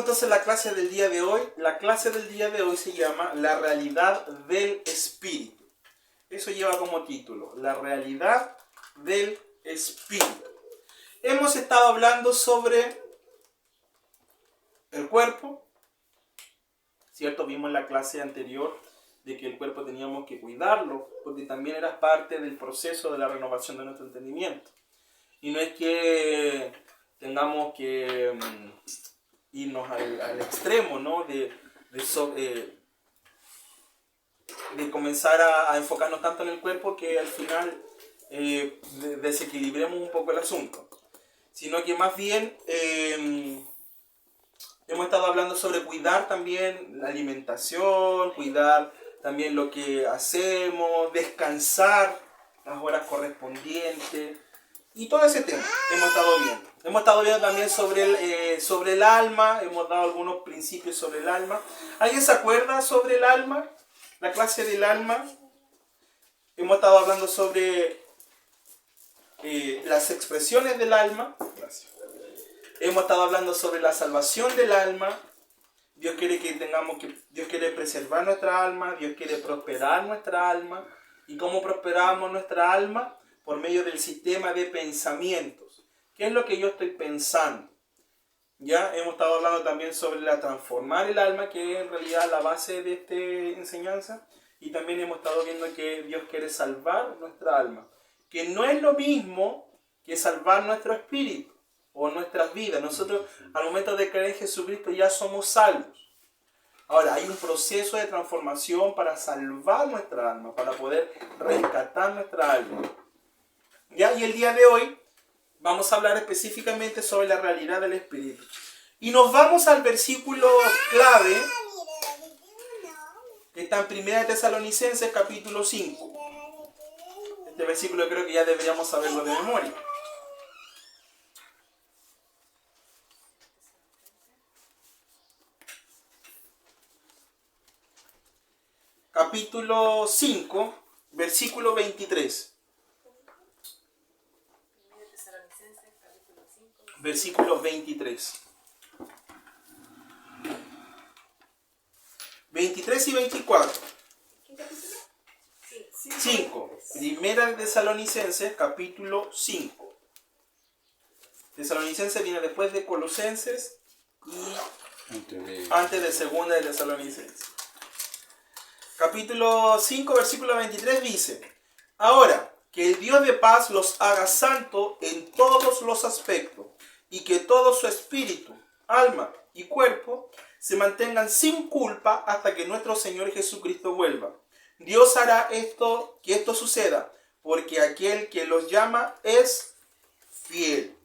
entonces la clase del día de hoy. La clase del día de hoy se llama La realidad del espíritu. Eso lleva como título, La realidad del espíritu. Hemos estado hablando sobre el cuerpo, ¿cierto? Vimos en la clase anterior de que el cuerpo teníamos que cuidarlo, porque también era parte del proceso de la renovación de nuestro entendimiento. Y no es que tengamos que irnos al extremo, ¿no? De comenzar a enfocarnos tanto en el cuerpo que al final desequilibremos un poco el asunto. Sino que más bien hemos estado hablando sobre cuidar también la alimentación, cuidar también lo que hacemos, descansar las horas correspondientes y todo ese tema hemos estado viendo. Hemos estado viendo también sobre el alma, hemos dado algunos principios sobre el alma. ¿Alguien se acuerda sobre el alma? La clase del alma. Hemos estado hablando sobre las expresiones del alma. Gracias. Hemos estado hablando sobre la salvación del alma. Dios quiere Dios quiere preservar nuestra alma, Dios quiere prosperar nuestra alma. ¿Y cómo prosperamos nuestra alma? Por medio del sistema de pensamientos. ¿Qué es lo que yo estoy pensando? Ya hemos estado hablando también sobre transformar el alma, que es en realidad la base de esta enseñanza. Y también hemos estado viendo que Dios quiere salvar nuestra alma. Que no es lo mismo que salvar nuestro espíritu o nuestras vidas. Nosotros al momento de creer en Jesucristo ya somos salvos. Ahora hay un proceso de transformación para salvar nuestra alma, para poder rescatar nuestra alma. ¿Ya? Y el día de hoy vamos a hablar específicamente sobre la realidad del espíritu. Y nos vamos al versículo clave que está en 1 Tesalonicenses capítulo 5. Este versículo creo que ya deberíamos saberlo de memoria. Capítulo 5, versículo 23. Versículo 23. 23 y 24. 5. Primera de Tesalonicenses, capítulo 5. Tesalonicenses viene después de Colosenses y antes de segunda de Tesalonicenses. Capítulo 5, versículo 23 dice: Ahora, que el Dios de paz los haga santo en todos los aspectos, y que todo su espíritu, alma y cuerpo se mantengan sin culpa hasta que nuestro Señor Jesucristo vuelva. Dios hará que esto suceda, porque aquel que los llama es fiel.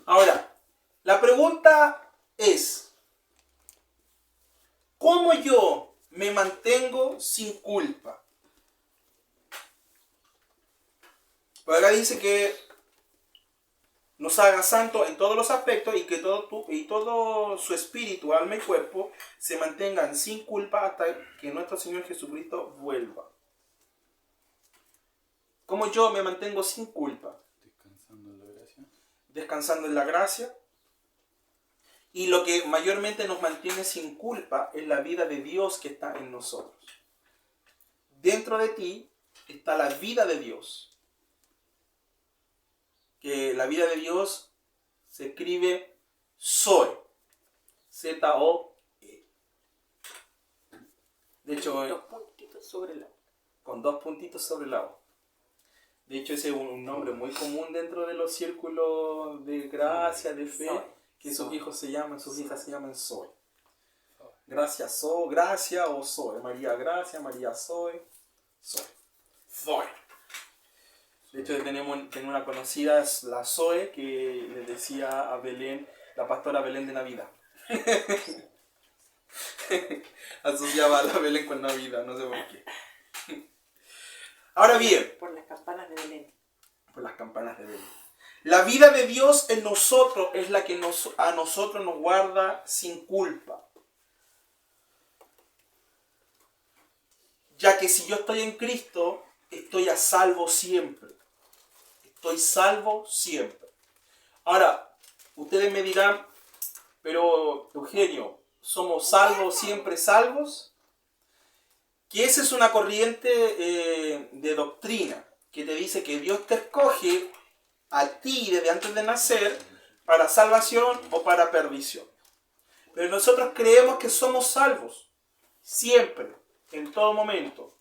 Ahora, la pregunta es: ¿cómo yo me mantengo sin culpa? Pues acá dice que nos haga santo en todos los aspectos y que todo su espíritu, alma y cuerpo se mantengan sin culpa hasta que nuestro Señor Jesucristo vuelva. ¿Cómo yo me mantengo sin culpa? Descansando en la gracia. Descansando en la gracia. Y lo que mayormente nos mantiene sin culpa es la vida de Dios que está en nosotros. Dentro de ti está la vida de Dios. Que la vida de Dios se escribe Zoe. Z-O-E. De hecho, con 2 puntitos sobre la O. Con 2 puntitos sobre la O. De hecho, ese es un nombre muy común dentro de los círculos de gracia, de fe, que sus hijos se llaman, sus hijas se llaman Zoe. Gracia Zoe, Gracia o Zoe. María Gracia, María Zoe, Zoe. Zoe. De hecho, tenemos una conocida, la Zoe, que le decía a Belén, la pastora Belén de Navidad. Asociaba a la Belén con Navidad, no sé por qué. Ahora bien. Por las campanas de Belén. Por las campanas de Belén. La vida de Dios en nosotros es la que a nosotros nos guarda sin culpa. Ya que si yo estoy en Cristo, estoy a salvo siempre. Estoy salvo siempre. Ahora, ustedes me dirán, pero Eugenio, ¿somos salvos, siempre salvos? Que esa es una corriente de doctrina que te dice que Dios te escoge a ti desde antes de nacer para salvación o para perdición. Pero nosotros creemos que somos salvos, siempre, en todo momento.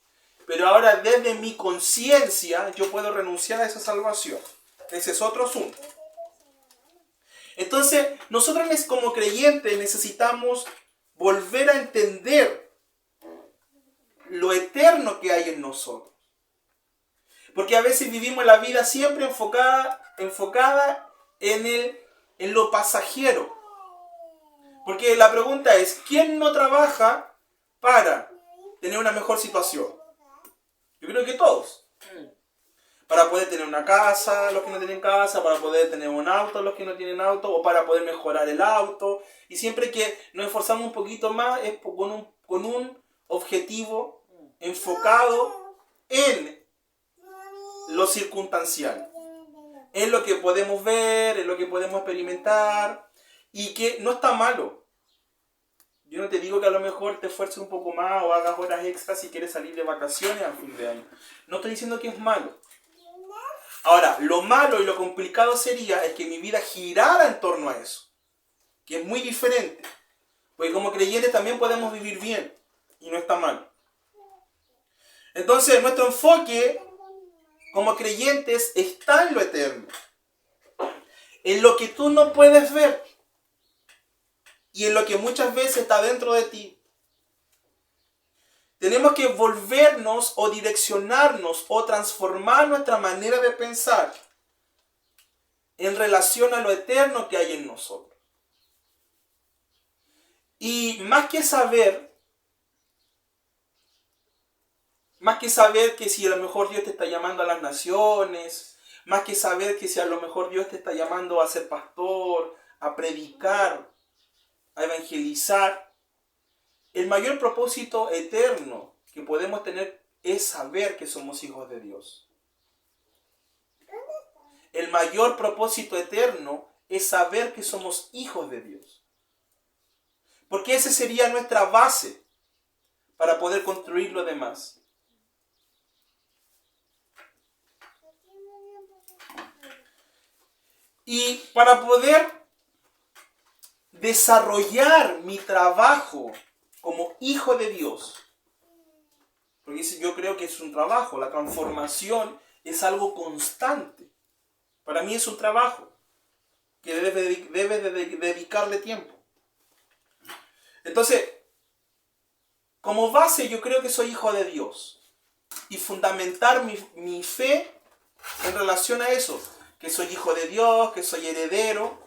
Pero ahora desde mi conciencia yo puedo renunciar a esa salvación. Ese es otro asunto. Entonces, nosotros como creyentes necesitamos volver a entender lo eterno que hay en nosotros. Porque a veces vivimos la vida siempre enfocada en lo pasajero. Porque la pregunta es, ¿quién no trabaja para tener una mejor situación? Yo creo que todos. Para poder tener una casa, los que no tienen casa, para poder tener un auto, los que no tienen auto, o para poder mejorar el auto. Y siempre que nos esforzamos un poquito más es con un objetivo enfocado en lo circunstancial, en lo que podemos ver, en lo que podemos experimentar, y que no está malo. Yo no te digo que a lo mejor te esfuerces un poco más o hagas horas extras si quieres salir de vacaciones a fin de año. No estoy diciendo que es malo. Ahora, lo malo y lo complicado sería es que mi vida girara en torno a eso, que es muy diferente. Porque como creyentes también podemos vivir bien y no está mal. Entonces, nuestro enfoque como creyentes está en lo eterno, en lo que tú no puedes ver y en lo que muchas veces está dentro de ti. Tenemos que volvernos o direccionarnos o transformar nuestra manera de pensar en relación a lo eterno que hay en nosotros. Y más que saber que si a lo mejor Dios te está llamando a las naciones, más que saber que si a lo mejor Dios te está llamando a ser pastor, a predicar, a evangelizar, el mayor propósito eterno que podemos tener es saber que somos hijos de Dios. El mayor propósito eterno es saber que somos hijos de Dios. Porque esa sería nuestra base para poder construir lo demás. Y para poder desarrollar mi trabajo como hijo de Dios, porque yo creo que es un trabajo, la transformación es algo constante. Para mí es un trabajo que debe de dedicarle tiempo. Entonces, como base yo creo que soy hijo de Dios y fundamentar mi fe en relación a eso, que soy hijo de Dios, que soy heredero.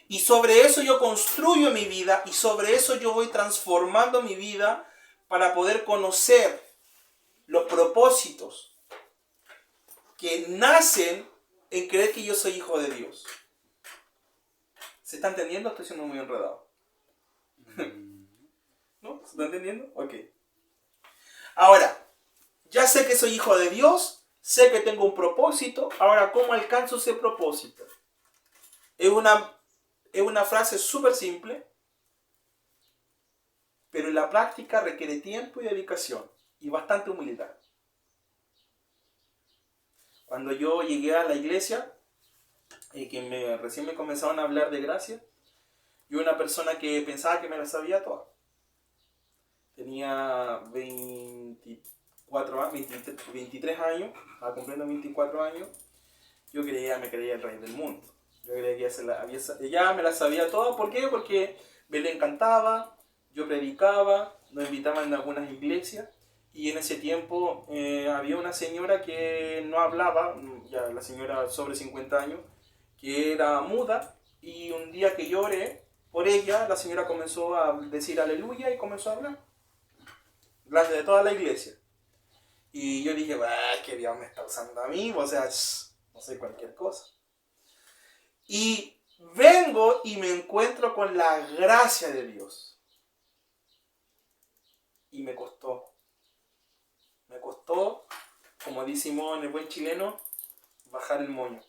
Y sobre eso yo construyo mi vida y sobre eso yo voy transformando mi vida para poder conocer los propósitos que nacen en creer que yo soy hijo de Dios. ¿Se está entendiendo? Estoy siendo muy enredado. ¿No? ¿Se está entendiendo? Ok. Ahora, ya sé que soy hijo de Dios, sé que tengo un propósito. Ahora, ¿cómo alcanzo ese propósito? Es una frase súper simple, pero en la práctica requiere tiempo y dedicación y bastante humildad. Cuando yo llegué a la iglesia, que recién me comenzaron a hablar de gracia, yo era una persona que pensaba que me la sabía toda. Tenía 23 años, estaba cumpliendo 24 años, me creía el rey del mundo. Yo creía que ya me la sabía toda. ¿Por qué? Porque me le encantaba, yo predicaba, nos invitaban a algunas iglesias y en ese tiempo había una señora que no hablaba, ya la señora sobre 50 años, que era muda, y un día que yo oré por ella, la señora comenzó a decir aleluya y comenzó a hablar delante de toda la iglesia. Y yo dije, que Dios me está usando a mí, o sea, no sé, cualquier cosa. Y vengo y me encuentro con la gracia de Dios. Y me costó. Me costó, como dice Simón, el buen chileno, bajar el moño.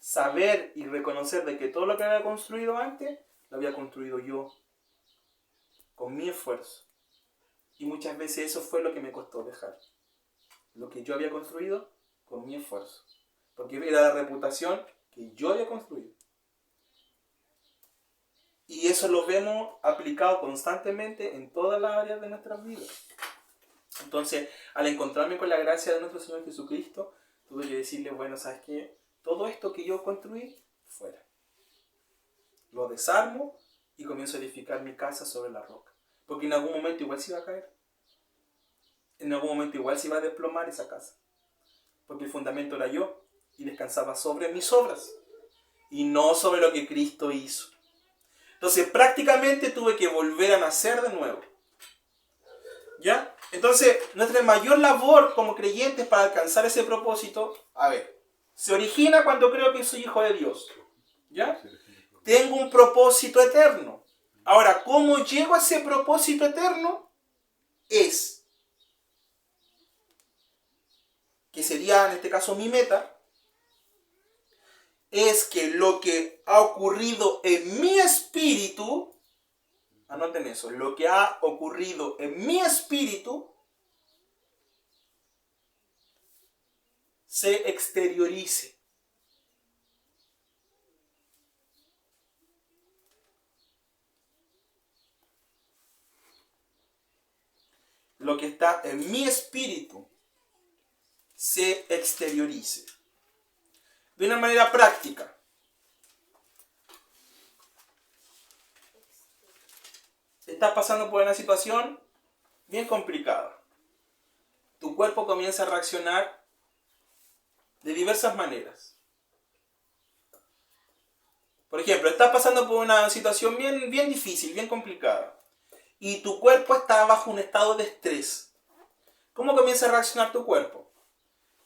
saber y reconocer de que todo lo que había construido antes, lo había construido yo, con mi esfuerzo. Y muchas veces eso fue lo que me costó dejar. Lo que yo había construido con mi esfuerzo. Porque era la reputación que yo había construido. Y eso lo vemos aplicado constantemente en todas las áreas de nuestras vidas. Entonces, al encontrarme con la gracia de nuestro Señor Jesucristo, tuve que decirle, bueno, ¿sabes qué? Todo esto que yo construí, fuera. Lo desarmo y comienzo a edificar mi casa sobre la roca. Porque en algún momento igual se iba a caer. En algún momento igual se iba a desplomar esa casa. Porque el fundamento era yo y descansaba sobre mis obras y no sobre lo que Cristo hizo. Entonces prácticamente tuve que volver a nacer de nuevo. ¿Ya? Entonces nuestra mayor labor como creyentes para alcanzar ese propósito, se origina cuando creo que soy hijo de Dios. ¿Ya? Tengo un propósito eterno. Ahora, ¿cómo llego a ese propósito eterno? Que sería en este caso mi meta, es que lo que ha ocurrido en mi espíritu, anoten eso, lo que ha ocurrido en mi espíritu se exteriorice. Lo que está en mi espíritu se exteriorice. De una manera práctica. Estás pasando por una situación bien complicada. Tu cuerpo comienza a reaccionar de diversas maneras. Por ejemplo, estás pasando por una situación bien difícil, bien complicada. Y tu cuerpo está bajo un estado de estrés. ¿Cómo comienza a reaccionar tu cuerpo?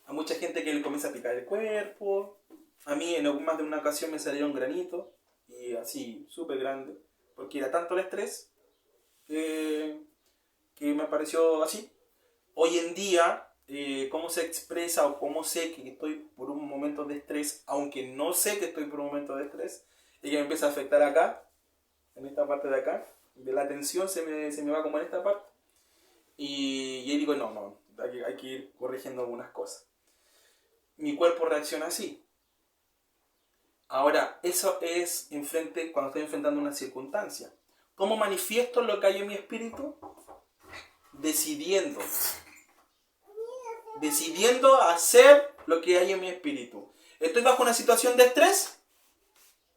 A mucha gente que le comienza a picar el cuerpo. A mí en más de una ocasión me salieron granitos. Y así, súper grande. Porque era tanto el estrés que me pareció así. Hoy en día, cómo se expresa o cómo sé que estoy por un momento de estrés, aunque no sé que estoy por un momento de estrés, y que me empieza a afectar acá, en esta parte de acá. De la tensión se me va como en esta parte. Y ahí digo, no, hay que ir corrigiendo algunas cosas. Mi cuerpo reacciona así. Ahora, eso es cuando estoy enfrentando una circunstancia. ¿Cómo manifiesto lo que hay en mi espíritu? Decidiendo hacer lo que hay en mi espíritu. ¿Estoy bajo una situación de estrés?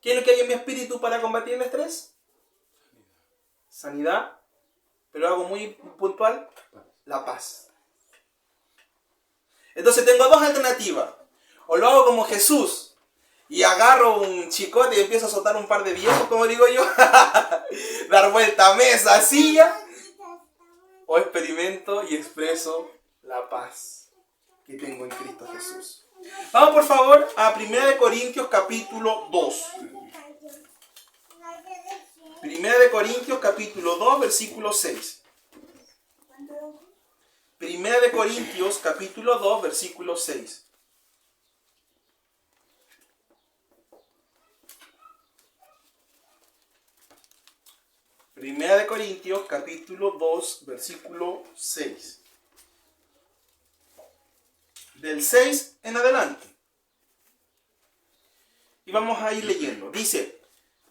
¿Qué es lo que hay en mi espíritu para combatir el estrés? Sanidad. Pero algo muy puntual, la paz. Entonces tengo dos alternativas. O lo hago como Jesús y agarro un chicote y empiezo a soltar un par de viejos, como digo yo, dar vuelta a mesa, silla, o experimento y expreso la paz que tengo en Cristo Jesús. Vamos por favor a 1 Corintios capítulo 2. 1 Corintios capítulo 2 versículo 6. 1 Corintios capítulo 2 versículo 6. Primera de Corintios, capítulo 2, versículo 6. Del 6 en adelante. Y vamos a ir leyendo. Dice,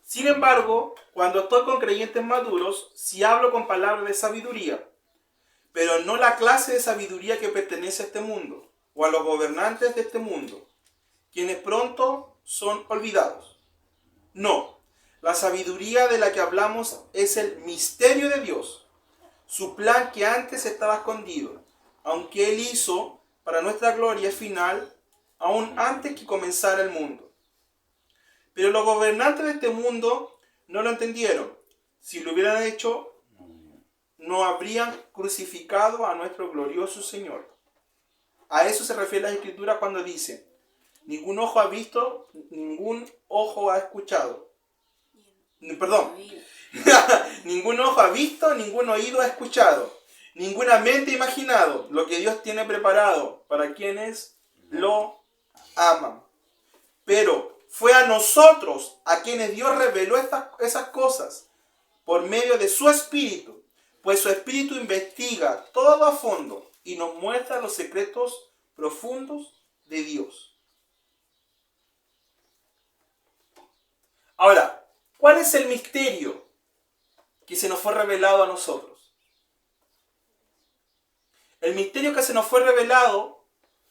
sin embargo, cuando estoy con creyentes maduros, si hablo con palabras de sabiduría, pero no la clase de sabiduría que pertenece a este mundo, o a los gobernantes de este mundo, quienes pronto son olvidados. No. La sabiduría de la que hablamos es el misterio de Dios, su plan que antes estaba escondido, aunque Él hizo para nuestra gloria final, aún antes que comenzara el mundo. Pero los gobernantes de este mundo no lo entendieron. Si lo hubieran hecho, no habrían crucificado a nuestro glorioso Señor. A eso se refiere la Escritura cuando dice, ningún ojo ha visto, ningún ojo ha escuchado. Perdón, ningún ojo ha visto, ningún oído ha escuchado, ninguna mente ha imaginado lo que Dios tiene preparado para quienes lo aman. Pero fue a nosotros a quienes Dios reveló esas cosas por medio de su Espíritu, pues su Espíritu investiga todo a fondo y nos muestra los secretos profundos de Dios. Ahora, ¿cuál es el misterio que se nos fue revelado a nosotros? El misterio que se nos fue revelado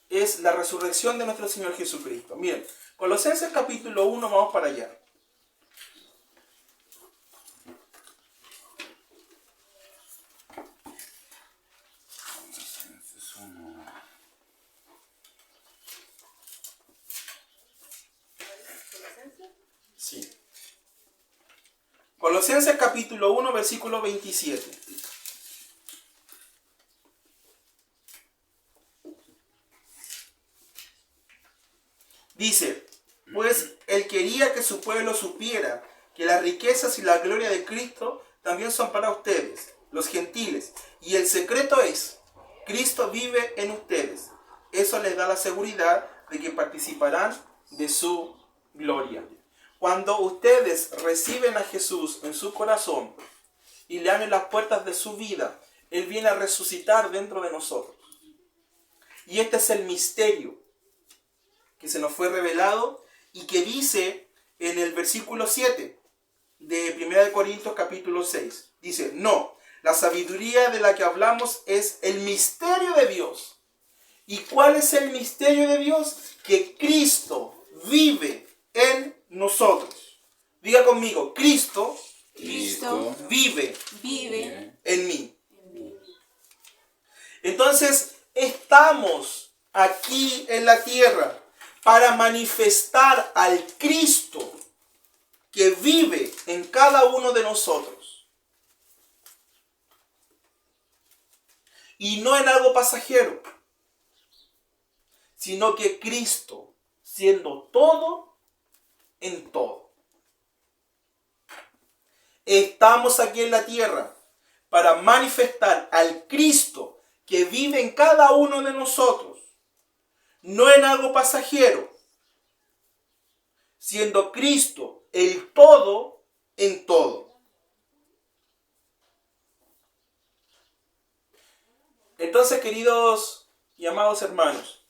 es la resurrección de nuestro Señor Jesucristo. Miren, Colosenses capítulo 1, vamos para allá. Sí. Colosenses capítulo 1, versículo 27. Dice, pues él quería que su pueblo supiera que las riquezas y la gloria de Cristo también son para ustedes, los gentiles. Y el secreto es, Cristo vive en ustedes. Eso les da la seguridad de que participarán de su gloria. Cuando ustedes reciben a Jesús en su corazón y le abren las puertas de su vida, Él viene a resucitar dentro de nosotros. Y este es el misterio que se nos fue revelado y que dice en el versículo 7 de 1 Corintios capítulo 6. Dice, no, la sabiduría de la que hablamos es el misterio de Dios. ¿Y cuál es el misterio de Dios? Que Cristo vive en nosotros. Diga conmigo, Cristo vive en mí. Entonces, estamos aquí en la tierra para manifestar al Cristo que vive en cada uno de nosotros. Y no en algo pasajero, sino que Cristo, siendo todo en todo. Estamos aquí en la tierra para manifestar al Cristo que vive en cada uno de nosotros. No en algo pasajero, siendo Cristo el todo en todo. Entonces, queridos y amados hermanos,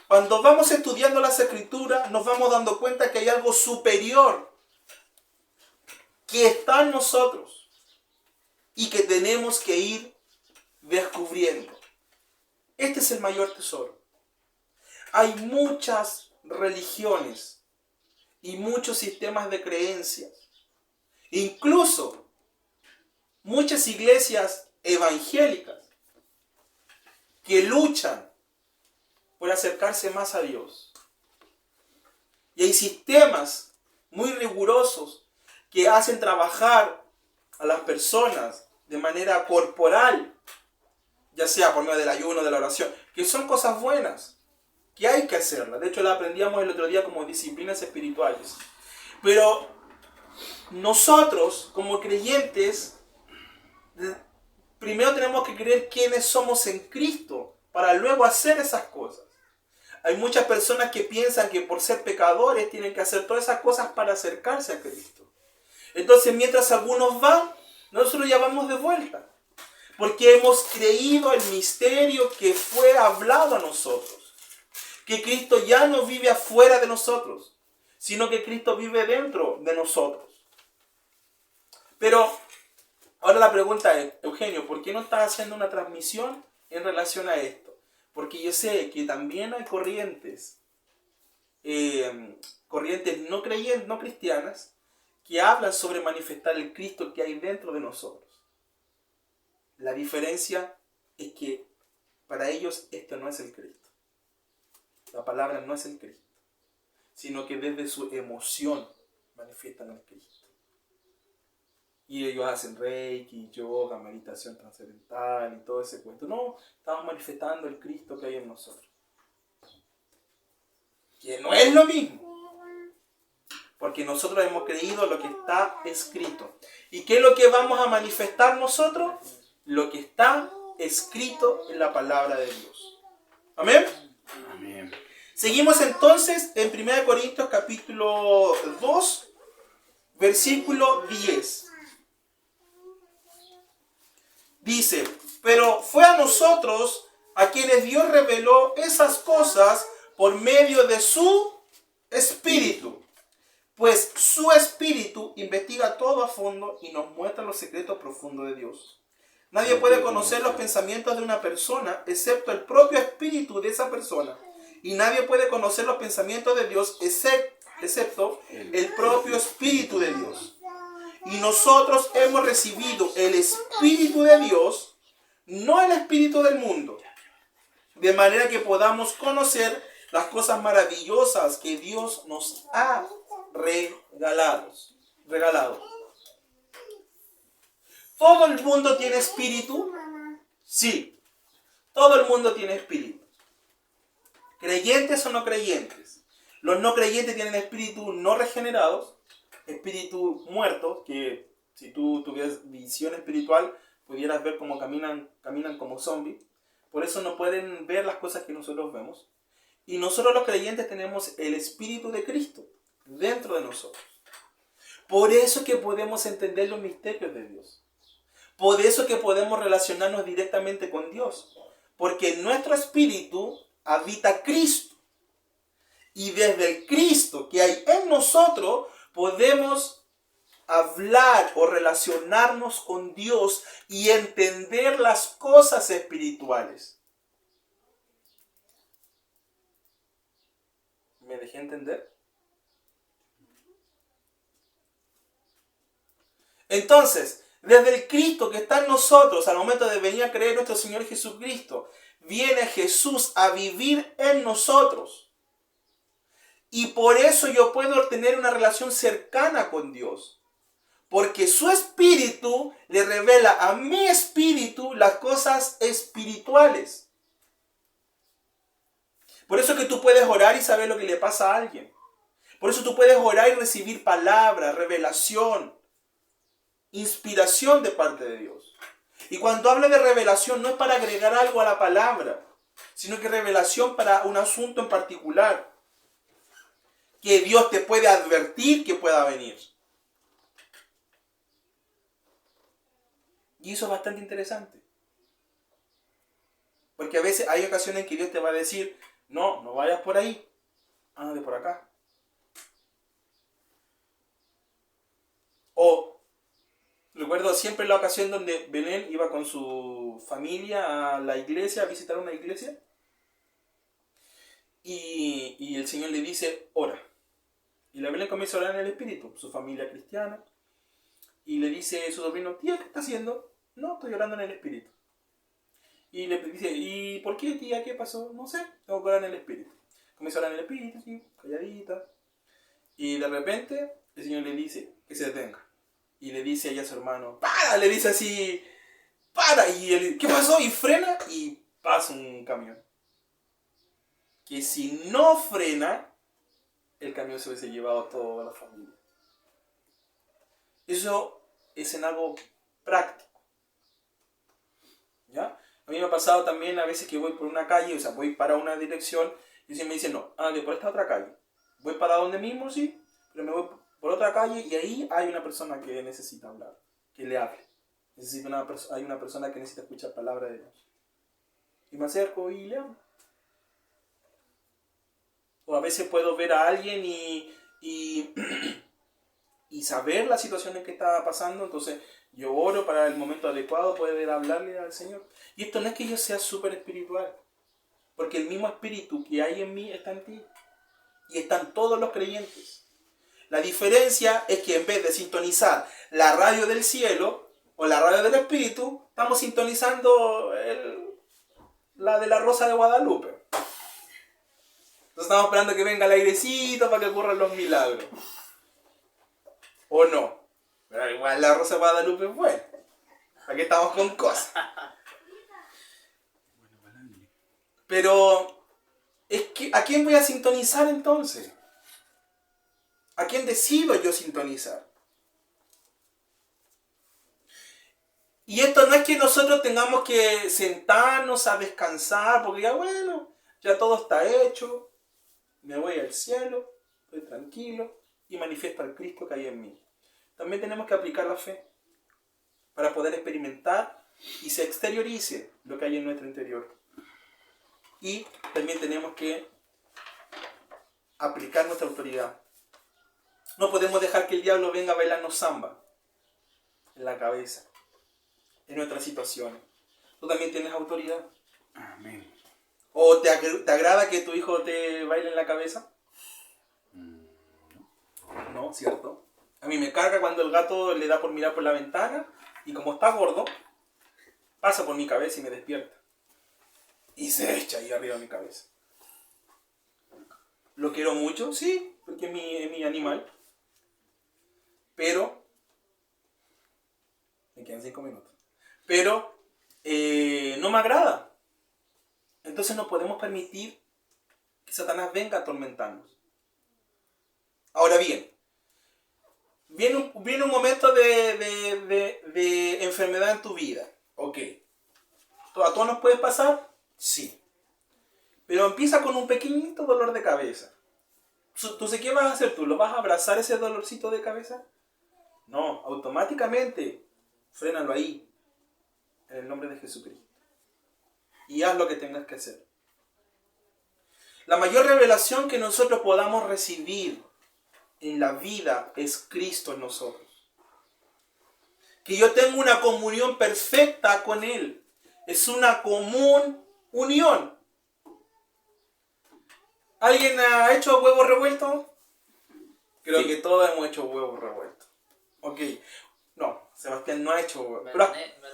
cuando vamos estudiando las Escrituras, nos vamos dando cuenta que hay algo superior que está en nosotros y que tenemos que ir descubriendo. Este es el mayor tesoro. Hay muchas religiones y muchos sistemas de creencias. Incluso muchas iglesias evangélicas que luchan por acercarse más a Dios. Y hay sistemas muy rigurosos que hacen trabajar a las personas de manera corporal, ya sea por medio del ayuno, de la oración, que son cosas buenas, que hay que hacerlas. De hecho, la aprendíamos el otro día como disciplinas espirituales. Pero nosotros, como creyentes, primero tenemos que creer quiénes somos en Cristo para luego hacer esas cosas. Hay muchas personas que piensan que por ser pecadores tienen que hacer todas esas cosas para acercarse a Cristo. Entonces, mientras algunos van, nosotros ya vamos de vuelta. Porque hemos creído el misterio que fue hablado a nosotros. Que Cristo ya no vive afuera de nosotros, sino que Cristo vive dentro de nosotros. Pero ahora la pregunta es, Eugenio, ¿por qué no estás haciendo una transmisión en relación a esto? Porque yo sé que también hay corrientes no creyentes, no cristianas, que hablan sobre manifestar el Cristo que hay dentro de nosotros. La diferencia es que para ellos esto no es el Cristo. La palabra no es el Cristo, sino que desde su emoción manifiestan el Cristo. Y ellos hacen reiki, yoga, meditación trascendental y todo ese cuento. No, estamos manifestando el Cristo que hay en nosotros. Que no es lo mismo. Porque nosotros hemos creído lo que está escrito. ¿Y qué es lo que vamos a manifestar nosotros? Lo que está escrito en la palabra de Dios. ¿Amén? Amén. Seguimos entonces en 1 Corintios capítulo 2, versículo 10. Dice, pero fue a nosotros a quienes Dios reveló esas cosas por medio de su Espíritu. Pues su Espíritu investiga todo a fondo y nos muestra los secretos profundos de Dios. Nadie puede conocer los pensamientos de una persona excepto el propio Espíritu de esa persona. Y nadie puede conocer los pensamientos de Dios excepto el propio Espíritu de Dios. Y nosotros hemos recibido el Espíritu de Dios, no el espíritu del mundo, de manera que podamos conocer las cosas maravillosas que Dios nos ha regalado. ¿Todo el mundo tiene espíritu? Sí, todo el mundo tiene espíritu. ¿Creyentes o no creyentes? Los no creyentes tienen espíritus no regenerados, espíritus muertos, que si tú tuvieras visión espiritual, pudieras ver cómo caminan como zombies. Por eso no pueden ver las cosas que nosotros vemos. Y nosotros los creyentes tenemos el Espíritu de Cristo dentro de nosotros. Por eso es que podemos entender los misterios de Dios. Por eso es que podemos relacionarnos directamente con Dios. Porque en nuestro espíritu habita Cristo. Y desde el Cristo que hay en nosotros podemos hablar o relacionarnos con Dios y entender las cosas espirituales. ¿Me dejé entender? Entonces, desde el Cristo que está en nosotros, al momento de venir a creer en nuestro Señor Jesucristo, viene Jesús a vivir en nosotros. Y por eso yo puedo tener una relación cercana con Dios. Porque su espíritu le revela a mi espíritu las cosas espirituales. Por eso es que tú puedes orar y saber lo que le pasa a alguien. Por eso tú puedes orar y recibir palabra, revelación, inspiración de parte de Dios. Y cuando hablo de revelación no es para agregar algo a la palabra, sino que revelación para un asunto en particular. Que Dios te puede advertir que pueda venir. Y eso es bastante interesante. Porque a veces hay ocasiones en que Dios te va a decir, no vayas por ahí, ándate por acá. O recuerdo siempre la ocasión donde Belén iba con su familia a la iglesia, a visitar una iglesia. Y el Señor le dice, ora. Y la Belén comienza a orar en el Espíritu, su familia cristiana. Y le dice a su sobrino, tía, ¿qué está haciendo? No, estoy orando en el Espíritu. Y le dice, ¿y por qué, tía? ¿Qué pasó? No sé, tengo que orar en el Espíritu. Comienza a orar en el Espíritu, así, calladita. Y de repente, el Señor le dice que se detenga. Y le dice ella a su hermano, ¡para! Le dice así, ¡para! Y él, ¿qué pasó? Y frena y pasa un camión. Que si no frena, el camión se hubiese llevado a toda la familia. Eso es en algo práctico. ¿Ya? A mí me ha pasado también a veces que voy por una calle, o sea, voy para una dirección y me dicen, no, ande por esta otra calle. Voy para donde mismo, sí, pero me voy por otra calle y ahí hay una persona que necesita hablar, que le hable. Hay una persona que necesita escuchar palabra de Dios. Y me acerco y le hablo. O a veces puedo ver a alguien y saber la situación en que está pasando, entonces yo oro para el momento adecuado poder hablarle al Señor. Y esto no es que yo sea súper espiritual, porque el mismo espíritu que hay en mí está en ti. Y están todos los creyentes. La diferencia es que en vez de sintonizar la radio del cielo o la radio del espíritu, estamos sintonizando la de la Rosa de Guadalupe. Entonces estamos esperando que venga el airecito para que ocurran los milagros. ¿O no? Pero igual la Rosa de Guadalupe es buena. Aquí estamos con cosas. Pero, es que, ¿a quién voy a sintonizar entonces? ¿A quién decido yo sintonizar? Y esto no es que nosotros tengamos que sentarnos a descansar, porque ya bueno, ya todo está hecho. Me voy al cielo, estoy tranquilo y manifiesto al Cristo que hay en mí. También tenemos que aplicar la fe para poder experimentar y se exteriorice lo que hay en nuestro interior. Y también tenemos que aplicar nuestra autoridad. No podemos dejar que el diablo venga a bailarnos samba en la cabeza, en nuestras situaciones. Tú también tienes autoridad. Amén. ¿O te agrada que tu hijo te baile en la cabeza? No, ¿cierto? A mí me carga cuando el gato le da por mirar por la ventana y como está gordo, pasa por mi cabeza y me despierta. Y se echa ahí arriba de mi cabeza. ¿Lo quiero mucho? Sí, porque es mi animal. Pero, me quedan 5 minutos. Pero, no me agrada. Entonces no podemos permitir que Satanás venga a atormentarnos. Ahora bien, viene un momento de enfermedad en tu vida. Ok. ¿A todos nos puede pasar? Sí. Pero empieza con un pequeñito dolor de cabeza. Entonces, ¿qué vas a hacer tú? ¿Lo vas a abrazar ese dolorcito de cabeza? No, automáticamente frénalo ahí, en el nombre de Jesucristo. Y haz lo que tengas que hacer. La mayor revelación que nosotros podamos recibir en la vida es Cristo en nosotros. Que yo tengo una comunión perfecta con Él. Es una común unión. ¿Alguien ha hecho huevos revueltos? Creo que todos hemos hecho huevos revueltos. Ok. No, Sebastián no ha hecho huevos. Me lo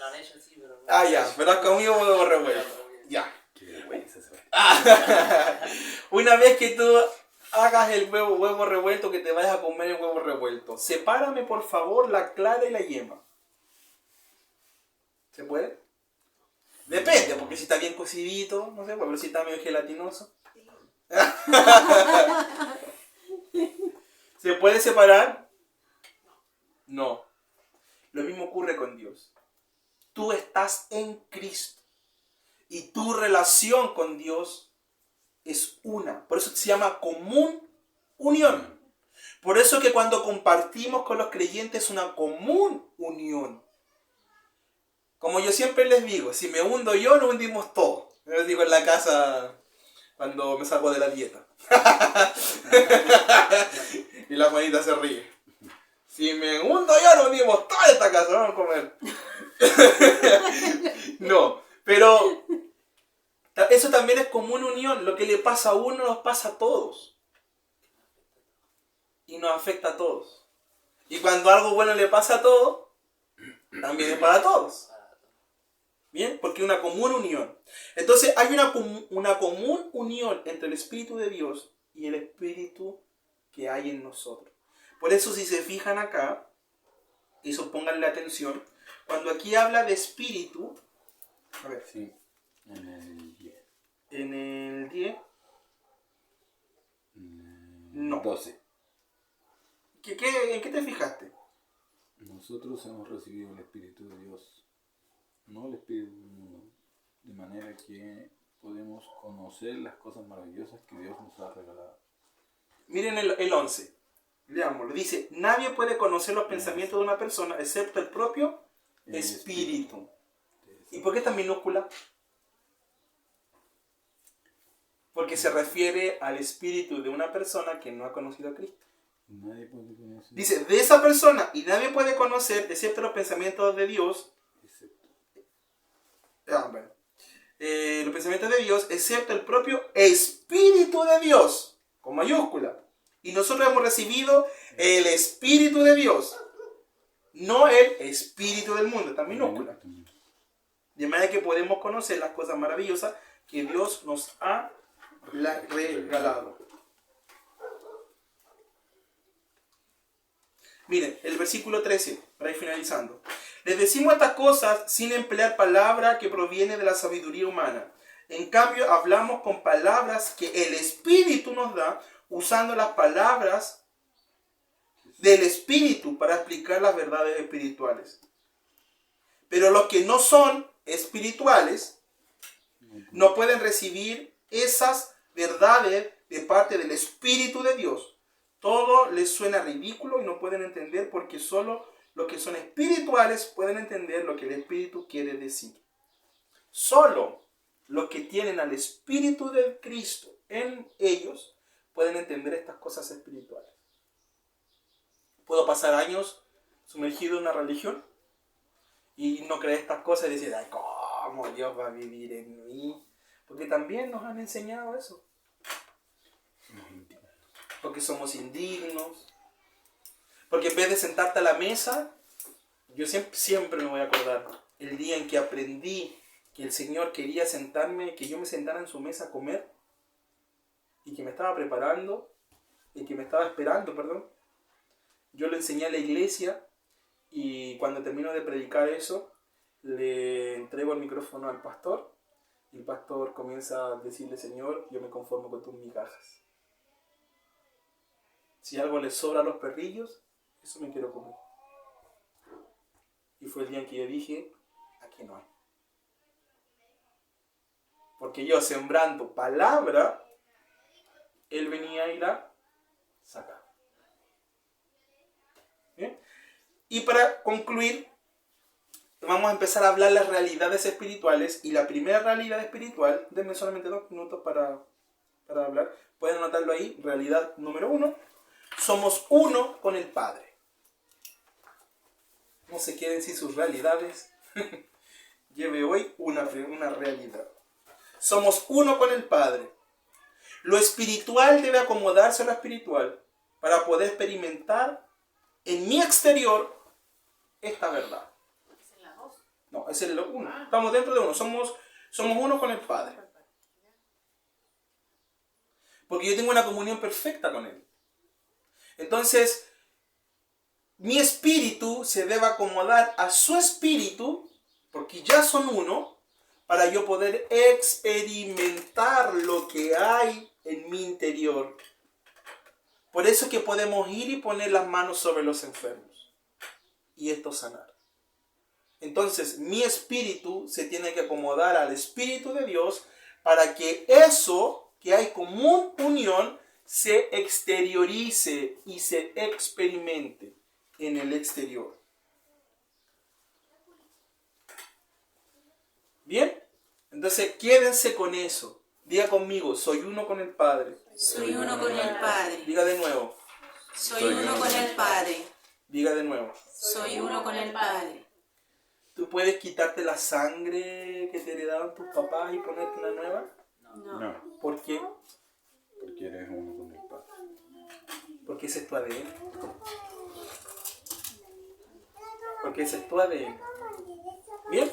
han hecho así, pero... Ah, ya, pero has comido huevos revueltos. Ya. Qué vergüenza se ve. Una vez que tú hagas el huevo revuelto, que te vayas a comer el huevo revuelto, sepárame por favor la clara y la yema. ¿Se puede? Depende, porque si está bien cocidito, no sé, pero si está medio gelatinoso. ¿Se puede separar? No. Lo mismo ocurre con Dios. Tú estás en Cristo y tu relación con Dios es una. Por eso se llama común unión. Por eso que cuando compartimos con los creyentes es una común unión. Como yo siempre les digo, si me hundo yo, nos hundimos todos. Me lo digo en la casa cuando me salgo de la dieta. Y la Juanita se ríe. Si me hundo yo, nos hundimos toda esta casa. Vamos a comer. No, pero eso también es común unión. Lo que le pasa a uno nos pasa a todos. Y nos afecta a todos. Y cuando algo bueno le pasa a todos, también es para todos. ¿Bien? Porque es una común unión. Entonces hay una común unión entre el Espíritu de Dios y el Espíritu que hay en nosotros. Por eso si se fijan acá, eso pónganle atención, cuando aquí habla de Espíritu, a ver, Sí, en el 10. en el 10, no. 12. ¿En qué te fijaste? Nosotros hemos recibido el Espíritu de Dios, no el Espíritu del mundo, de manera que podemos conocer las cosas maravillosas que Dios nos ha regalado. Miren el 11, leámoslo, dice, nadie puede conocer los pensamientos de una persona excepto el propio El Espíritu. ¿Y por qué está en minúscula? Porque se refiere al espíritu de una persona que no ha conocido a Cristo. Nadie puede conocer. Dice, de esa persona, y nadie puede conocer, excepto los pensamientos de Dios, Excepto. los pensamientos de Dios, excepto el propio Espíritu de Dios, con mayúscula. Y nosotros hemos recibido el Espíritu de Dios, no el Espíritu del mundo, está en minúscula. De manera que podemos conocer las cosas maravillosas que Dios nos ha regalado. Miren, el versículo 13, para ir finalizando. Les decimos estas cosas sin emplear palabra que proviene de la sabiduría humana. En cambio, hablamos con palabras que el Espíritu nos da, usando las palabras del Espíritu para explicar las verdades espirituales. Pero los que no son espirituales no pueden recibir esas verdades de parte del Espíritu de Dios. Todo les suena ridículo y no pueden entender porque solo los que son espirituales pueden entender lo que el Espíritu quiere decir. Solo los que tienen al Espíritu de Cristo en ellos pueden entender estas cosas espirituales. Puedo pasar años sumergido en una religión y no creer estas cosas y decir, ay, ¿cómo Dios va a vivir en mí? Porque también nos han enseñado eso. Porque somos indignos. Porque en vez de sentarte a la mesa, yo siempre me voy a acordar el día en que aprendí que el Señor quería sentarme, que yo me sentara en su mesa a comer y que me estaba preparando y que me estaba esperando, perdón. Yo le enseñé a la iglesia y cuando termino de predicar eso, le entrego el micrófono al pastor y el pastor comienza a decirle, Señor, yo me conformo con tus migajas. Si algo le sobra a los perrillos, eso me quiero comer. Y fue el día en que yo dije, aquí no hay. Porque yo sembrando palabra, él venía a ir a sacar. ¿Bien? Y para concluir, vamos a empezar a hablar las realidades espirituales. Y la primera realidad espiritual, denme solamente 2 minutos para hablar. Pueden anotarlo ahí, realidad número 1. Somos uno con el Padre. No se queden sin sus realidades. Lleve hoy una realidad. Somos uno con el Padre. Lo espiritual debe acomodarse a lo espiritual para poder experimentar en mi exterior esta verdad. ¿Es en la 2? No, es el 1. Estamos dentro de uno. Somos uno con el Padre. Porque yo tengo una comunión perfecta con Él. Entonces, mi espíritu se debe acomodar a su espíritu, porque ya son uno, para yo poder experimentar lo que hay en mi interior. Por eso es que podemos ir y poner las manos sobre los enfermos y esto sanar. Entonces, mi espíritu se tiene que acomodar al Espíritu de Dios para que eso que hay como unión se exteriorice y se experimente en el exterior. ¿Bien? Entonces, quédense con eso. Diga conmigo, soy uno con el Padre. Soy uno con el Padre. Diga de nuevo. Soy uno con el Padre. Diga de nuevo. Soy uno con el Padre. ¿Tú puedes quitarte la sangre que te heredaron tus papás y ponerte una nueva? No, ¿Por qué? porque eres uno con el Padre. Porque ese es tu ADN. Porque ese es tu ADN. ¿Bien?